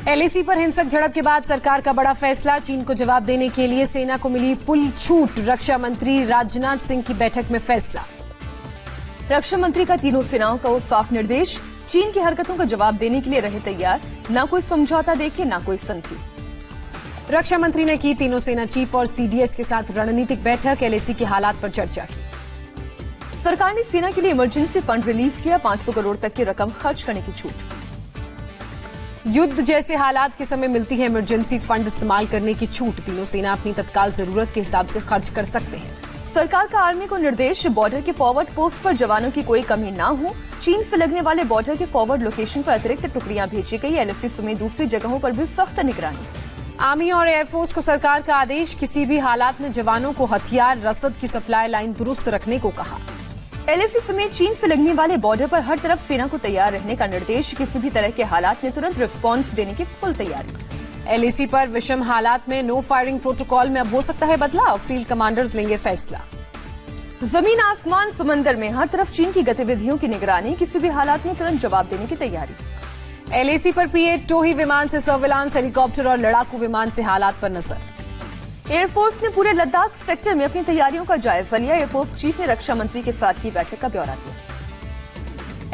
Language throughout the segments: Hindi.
एलएसी पर हिंसक झड़प के बाद सरकार का बड़ा फैसला, चीन को जवाब देने के लिए सेना को मिली फुल छूट। रक्षा मंत्री राजनाथ सिंह की बैठक में फैसला। रक्षा मंत्री का तीनों सेनाओं को साफ निर्देश, चीन की हरकतों का जवाब देने के लिए रहे तैयार, न कोई समझौता देखे न कोई संधि। रक्षा मंत्री ने की तीनों सेना चीफ और सीडीएस के साथ रणनीतिक बैठक, एलएसी के हालात पर चर्चा की। सरकार ने सेना के लिए इमरजेंसी फंड रिलीज किया, 500 करोड़ तक की रकम खर्च करने की छूट। युद्ध जैसे हालात के समय मिलती है इमरजेंसी फंड इस्तेमाल करने की छूट, तीनों सेना अपनी तत्काल जरूरत के हिसाब से खर्च कर सकते हैं। सरकार का आर्मी को निर्देश, बॉर्डर के फॉरवर्ड पोस्ट पर जवानों की कोई कमी न हो, चीन से लगने वाले बॉर्डर के फॉरवर्ड लोकेशन पर अतिरिक्त टुकड़ियां भेजी गई, एलएसी समेत दूसरी जगहों पर भी सख्त निगरानी। आर्मी और एयरफोर्स को सरकार का आदेश, किसी भी हालात में जवानों को हथियार रसद की सप्लाई लाइन दुरुस्त रखने को कहा। एलएसी समेत चीन से लगने वाले बॉर्डर पर हर तरफ सेना को तैयार रहने का निर्देश, किसी भी तरह के हालात में तुरंत रिस्पांस देने की फुल तैयारी। एलएसी पर विषम हालात में नो फायरिंग प्रोटोकॉल में अब हो सकता है बदलाव, फील्ड कमांडर्स लेंगे फैसला। जमीन आसमान समंदर में हर तरफ चीन की गतिविधियों की निगरानी, किसी भी हालात में तुरंत जवाब देने की तैयारी। एलएसी पर P-8 टोही विमान से सर्विलांस, हेलीकॉप्टर और लड़ाकू विमान से हालात पर नजर। एयरफोर्स ने पूरे लद्दाख सेक्टर में अपनी तैयारियों का जायजा लिया, एयरफोर्स चीफ ने रक्षा मंत्री के साथ की बैठक का ब्यौरा दिया।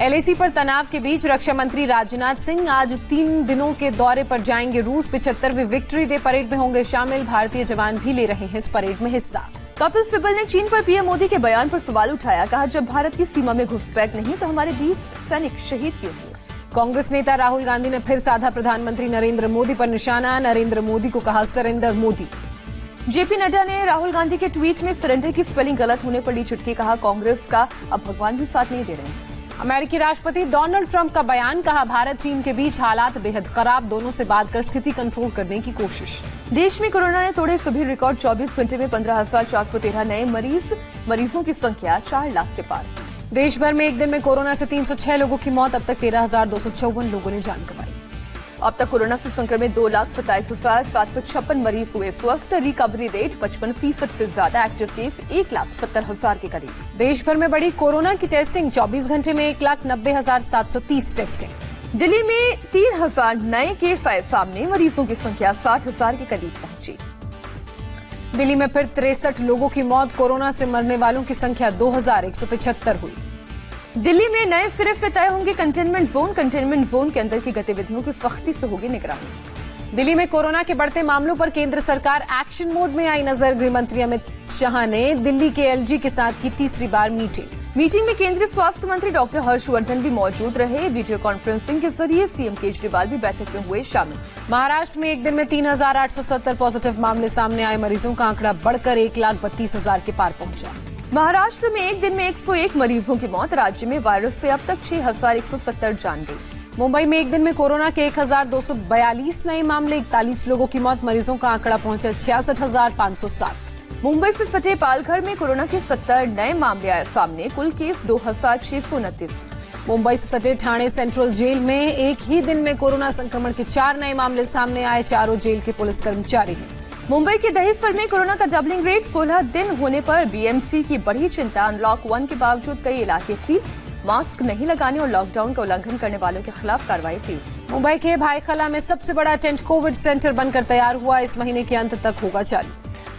एलएसी पर तनाव के बीच रक्षा मंत्री राजनाथ सिंह आज 3 दिनों के दौरे पर जाएंगे रूस, 75वीं विक्ट्री डे परेड में होंगे शामिल, भारतीय जवान भी ले रहे हैं इस परेड में हिस्सा। कपिल सिब्बल ने चीन पर पीएम मोदी के बयान पर सवाल उठाया, कहा जब भारत की सीमा में घुसपैठ नहीं तो हमारे 20 सैनिक शहीद क्यों हुए। कांग्रेस नेता राहुल गांधी ने फिर साधा प्रधानमंत्री नरेंद्र मोदी पर निशाना, नरेंद्र मोदी को कहा सरेंडर मोदी। जेपी नड्डा ने राहुल गांधी के ट्वीट में सरेंडर की स्पेलिंग गलत होने पर ली चुटकी, कहा कांग्रेस का अब भगवान भी साथ नहीं दे रहे हैं। अमेरिकी राष्ट्रपति डोनाल्ड ट्रंप का बयान, कहा भारत चीन के बीच हालात बेहद खराब, दोनों से बात कर स्थिति कंट्रोल करने की कोशिश। देश में कोरोना ने तोड़े सभी रिकॉर्ड, 24 घंटे में 15,413 नए मरीजों की संख्या 4 लाख के पार। देश भर में एक दिन में कोरोना से 306 लोगों की मौत, अब तक 13,254 लोगों ने जान गंवाई। अब तक कोरोना से संक्रमित 2,27,756 मरीज हुए स्वस्थ, रिकवरी रेट 55% से ज्यादा, एक्टिव केस 1,70,000 के करीब। देश भर में बढ़ी कोरोना की टेस्टिंग, 24 घंटे में 1,90,730 टेस्टिंग। दिल्ली में 3,000 नए केस आए सामने, मरीजों की संख्या 60,000 के करीब पहुंची। दिल्ली में फिर 63 लोगों की मौत, कोरोना से मरने वालों की संख्या 2,175 हुई। दिल्ली में नए सिरे से तय होंगे कंटेनमेंट जोन के अंदर की गतिविधियों की सख्ती से होगी निगरानी। दिल्ली में कोरोना के बढ़ते मामलों पर केंद्र सरकार एक्शन मोड में आई नजर, गृह मंत्री अमित शाह ने दिल्ली के एलजी के साथ की तीसरी बार मीटिंग में केंद्रीय स्वास्थ्य मंत्री डॉक्टर हर्षवर्धन भी मौजूद रहे, वीडियो कॉन्फ्रेंसिंग के जरिए सीएम केजरीवाल भी बैठक में हुए शामिल। महाराष्ट्र में एक दिन में 3,870 पॉजिटिव मामले सामने आए, मरीजों का आंकड़ा बढ़कर 1,32,000 के पार पहुंचा। महाराष्ट्र में एक दिन में 101 मरीजों की मौत, राज्य में वायरस से अब तक 6,170 जान गई। मुंबई में एक दिन में कोरोना के 1,242 नए मामले, 41 लोगों की मौत, मरीजों का आंकड़ा पहुंचा 66,560। मुंबई से सटे पालघर में कोरोना के 70 नए मामले आए सामने, कुल केस 2,629। मुंबई से सटे ठाणे सेंट्रल जेल में एक ही दिन में कोरोना संक्रमण के 4 नए मामले सामने आए, चारों जेल के पुलिस कर्मचारी हैं। मुंबई के दहिसर में कोरोना का डबलिंग रेट, 16 दिन होने पर बीएमसी की बढ़ी चिंता, अनलॉक 1 के बावजूद कई इलाके सील, मास्क नहीं लगाने और लॉकडाउन का उल्लंघन करने वालों के खिलाफ कार्रवाई तेज। मुंबई के भाईखला में सबसे बड़ा टेंट कोविड सेंटर बनकर तैयार हुआ, इस महीने के अंत तक होगा चालू।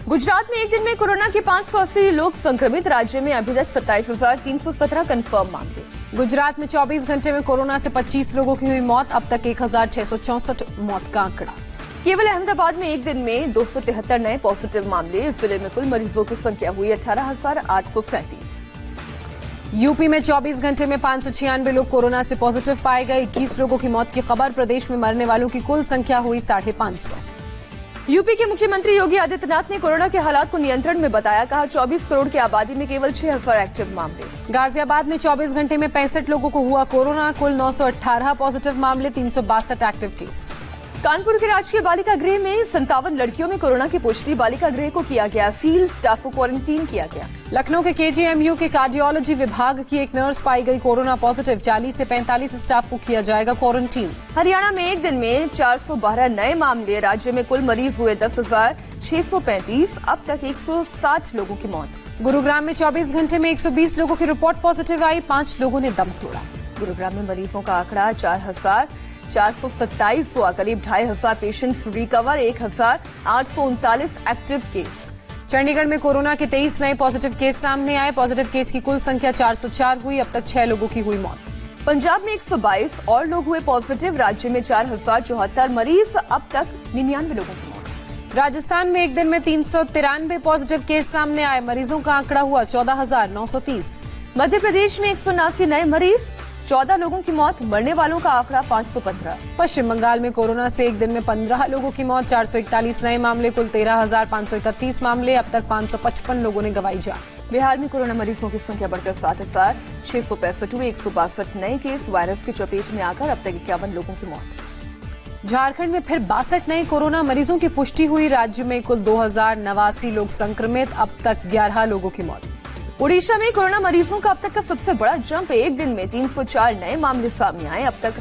गुजरात में एक दिन में कोरोना के 580 लोग संक्रमित, राज्य में अभी तक 27,317 कंफर्म मामले। गुजरात में 24 घंटे में कोरोना से 25 लोगों की हुई मौत, अब तक 1,664 मौत का आंकड़ा। केवल अहमदाबाद में एक दिन में 273 नए पॉजिटिव मामले, जिले में कुल मरीजों की संख्या हुई 18,837। यूपी में 24 घंटे में 596 लोग कोरोना से पॉजिटिव पाए गए, 21 लोगों की मौत की खबर, प्रदेश में मरने वालों की कुल संख्या हुई 550। यूपी के मुख्यमंत्री योगी आदित्यनाथ ने कोरोना के हालात को नियंत्रण में बताया, कहा 24 करोड़ की आबादी में केवल 6,000 एक्टिव मामले। गाजियाबाद में 24 घंटे में 65 लोगों को हुआ कोरोना, कुल 918 पॉजिटिव मामले, 362 एक्टिव केस। कानपुर के राजकीय बालिका गृह में 57 लड़कियों में कोरोना की पुष्टि, बालिका गृह को किया गया सील, स्टाफ को क्वारंटीन किया गया। लखनऊ के केजीएमयू के कार्डियोलॉजी विभाग की एक नर्स पाई गई कोरोना पॉजिटिव, 40 से 45 स्टाफ को किया जाएगा क्वारंटीन। हरियाणा में एक दिन में 412 नए मामले, राज्य में कुल मरीज हुए 10,635, अब तक 160 लोगों की मौत। गुरुग्राम में 24 घंटे में 120 लोगों की रिपोर्ट पॉजिटिव आई, 5 लोगों ने दम तोड़ा। गुरुग्राम में मरीजों का आंकड़ा 427 हुआ, करीब 2500 patients recover, 1839 active case. Chandigarh में कोरोना के 23 नए पॉजिटिव केस सामने आए। पॉजिटिव केस की कुल संख्या 404 हुई। अब तक 6 लोगों की हुई मौत। पंजाब में 122 और लोग हुए पॉजिटिव। राज्य में 4074 मरीज, अब तक 99 लोगों की मौत। राजस्थान में एक दिन में 393 पॉजिटिव केस सामने आए। मरीजों का आंकड़ा हुआ 14,930। मध्य प्रदेश में 179 नए मरीज, 14 लोगों की मौत, मरने वालों का आंकड़ा 515। पश्चिम बंगाल में कोरोना से एक दिन में 15 लोगों की मौत, 441 नए मामले, कुल 13,531 मामले। अब तक 555 लोगों ने गंवाई जान। बिहार में कोरोना मरीजों की संख्या बढ़कर 7,665 हुई, 162 नए केस वायरस की चपेट में आकर अब तक 51 लोगों की मौत। झारखंड में फिर 62 नए कोरोना मरीजों की पुष्टि हुई। राज्य में कुल 2089 लोग संक्रमित, अब तक 11 लोगों की मौत। ओडिशा में कोरोना मरीजों का अब तक का सबसे बड़ा जंप, एक दिन में 304 नए मामले सामने आए। अब तक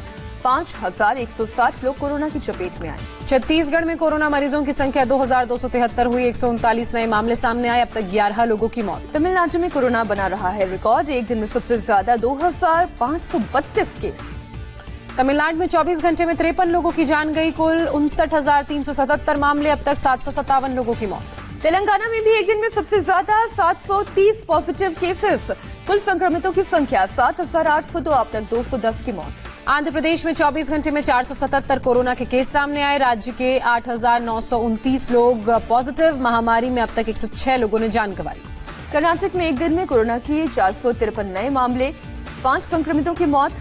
5,160 लोग कोरोना की चपेट में आए। छत्तीसगढ़ में कोरोना मरीजों की संख्या 2,273 हुई, 139 नए मामले सामने आए। अब तक 11 लोगों की मौत। तमिलनाडु में कोरोना बना रहा है रिकॉर्ड, एक दिन में सबसे ज्यादा 2,532 केस। तमिलनाडु में 24 घंटे में 53 लोगों की जान गई। कुल 59,377 मामले, अब तक 757 लोगों की मौत। तेलंगाना में भी एक दिन में सबसे ज्यादा 730 पॉजिटिव केसेस, कुल संक्रमितों की संख्या 7,802, अब तक 210 की मौत। आंध्र प्रदेश में 24 घंटे में 477 कोरोना के केस सामने आए। राज्य के 8,929 लोग पॉजिटिव। महामारी में अब तक 106 लोगों ने जान गंवाई। कर्नाटक में एक दिन में कोरोना की 453 नए मामले, 5 संक्रमितों की मौत,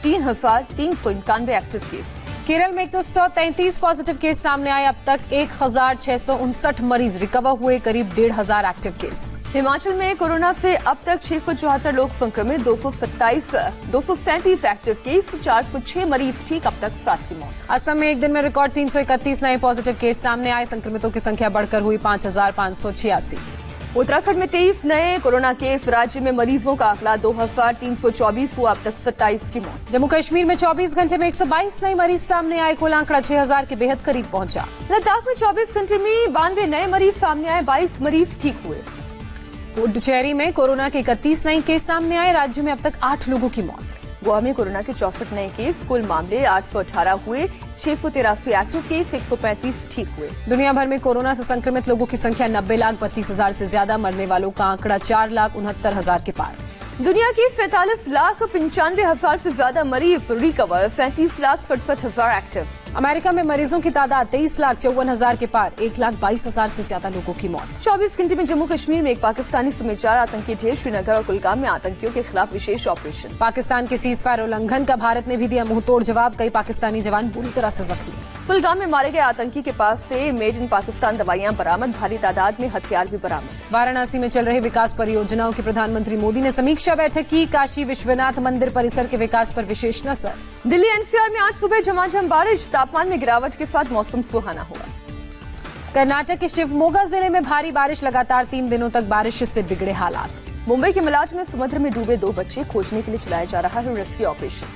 3,391 एक्टिव केस। केरल में 133 पॉजिटिव केस सामने आए। अब तक 1,659 मरीज रिकवर हुए, करीब 1,500 एक्टिव केस। हिमाचल में कोरोना से अब तक 674 लोग संक्रमित, 237 एक्टिव केस, 406 मरीज ठीक, अब तक 7 की मौत। असम में एक दिन में रिकॉर्ड 331 नए पॉजिटिव केस सामने आए। संक्रमितों की संख्या बढ़कर हुई 5,586। उत्तराखंड में 23 नए कोरोना केस, राज्य में मरीजों का आंकड़ा 2,324 हुआ, अब तक 27 की मौत। जम्मू कश्मीर में 24 घंटे में 122 नए मरीज सामने आए। कुल आंकड़ा 6,000 के बेहद करीब पहुंचा। लद्दाख में 24 घंटे में 92 नए मरीज सामने आए, 22 मरीज ठीक हुए। पुडुचेरी में कोरोना के 31 नए केस सामने आए। राज्य में अब तक 8 लोगों की मौत। गोवा में कोरोना के 64 नए केस, कुल मामले 818 हुए, 683 एक्टिव केस, 135 ठीक हुए। दुनिया भर में कोरोना से संक्रमित लोगों की संख्या 90,32,000 से ज्यादा, मरने वालों का आंकड़ा 4,69,000 के पार। दुनिया के 47,95,000 से ज्यादा मरीज रिकवर, 37,67,000 एक्टिव। अमेरिका में मरीजों की तादाद 23,54,000 के पार, 1,22,000 से ज्यादा लोगों की मौत। 24 घंटे में जम्मू कश्मीर में एक पाकिस्तानी समेत 4 आतंकी ढेर, श्रीनगर और कुलगाम में आतंकियों के खिलाफ विशेष ऑपरेशन। पाकिस्तान के सीजफायर उल्लंघन का भारत ने भी दिया मुंहतोड़ जवाब, कई पाकिस्तानी जवान बुरी तरह से जख्मी। कुलगाम में मारे गए आतंकी के पास से मेड इन पाकिस्तान दवाइयां बरामद, भारी तादाद में हथियार भी बरामद। वाराणसी में चल रहे विकास परियोजनाओं की प्रधानमंत्री मोदी ने समीक्षा बैठक की। काशी विश्वनाथ मंदिर परिसर के विकास पर विशेष नजर। दिल्ली एनसीआर में आज सुबह झमाझम बारिश, तापमान में गिरावट के साथ मौसम सुहाना हुआ। कर्नाटक के शिवमोगा जिले में भारी बारिश, लगातार 3 दिनों तक बारिश से बिगड़े हालात। मुंबई के मिलाज में समुद्र में डूबे 2 बच्चे, खोजने के लिए चलाया जा रहा है रेस्क्यू ऑपरेशन।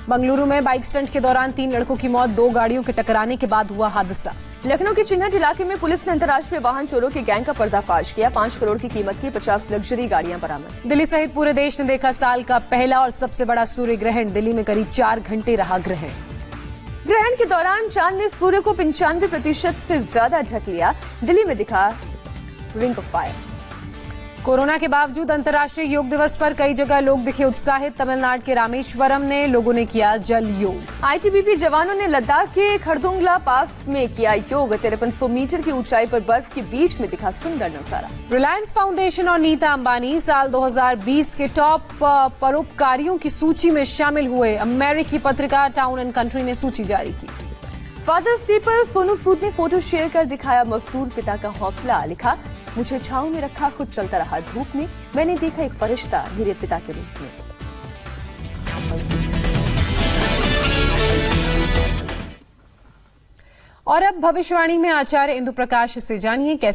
बंगलुरु में बाइक स्टंट के दौरान 3 लड़कों की मौत, 2 गाड़ियों के टकराने के बाद हुआ हादसा। लखनऊ के चिन्हट इलाके में पुलिस ने अंतर्राष्ट्रीय वाहन चोरों के गैंग का पर्दाफाश किया, 5 करोड़ की कीमत की 50 लग्जरी गाड़ियां बरामद। दिल्ली सहित पूरे देश ने देखा साल का पहला और सबसे बड़ा सूर्य ग्रहण। दिल्ली में करीब 4 घंटे रहा ग्रहण। ग्रहण के दौरान चांद ने सूर्य को 95% से ज्यादा ढक लिया। दिल्ली में दिखा रिंग ऑफ फायर। कोरोना के बावजूद अंतर्राष्ट्रीय योग दिवस पर कई जगह लोग दिखे उत्साहित। तमिलनाडु के रामेश्वरम ने लोगों ने किया जल योग। आईटीबीपी जवानों ने लद्दाख के खरदुंगला पास में किया योग, 5300 मीटर की ऊंचाई पर बर्फ के बीच में दिखा सुंदर नजारा। रिलायंस फाउंडेशन और नीता अंबानी साल 2020 के टॉप परोपकारियों की सूची में शामिल हुए। अमेरिकी पत्रिका टाउन एंड कंट्री ने सूची जारी की। फादर्स डे पर सोनू सूद ने फोटो शेयर कर दिखाया मजदूर पिता का हौसला, लिखा मुझे छांव में रखा, खुद चलता रहा धूप में, मैंने देखा एक फरिश्ता मेरे पिता के रूप में। और अब भविष्यवाणी में आचार्य इंदु प्रकाश से जानिए कैसे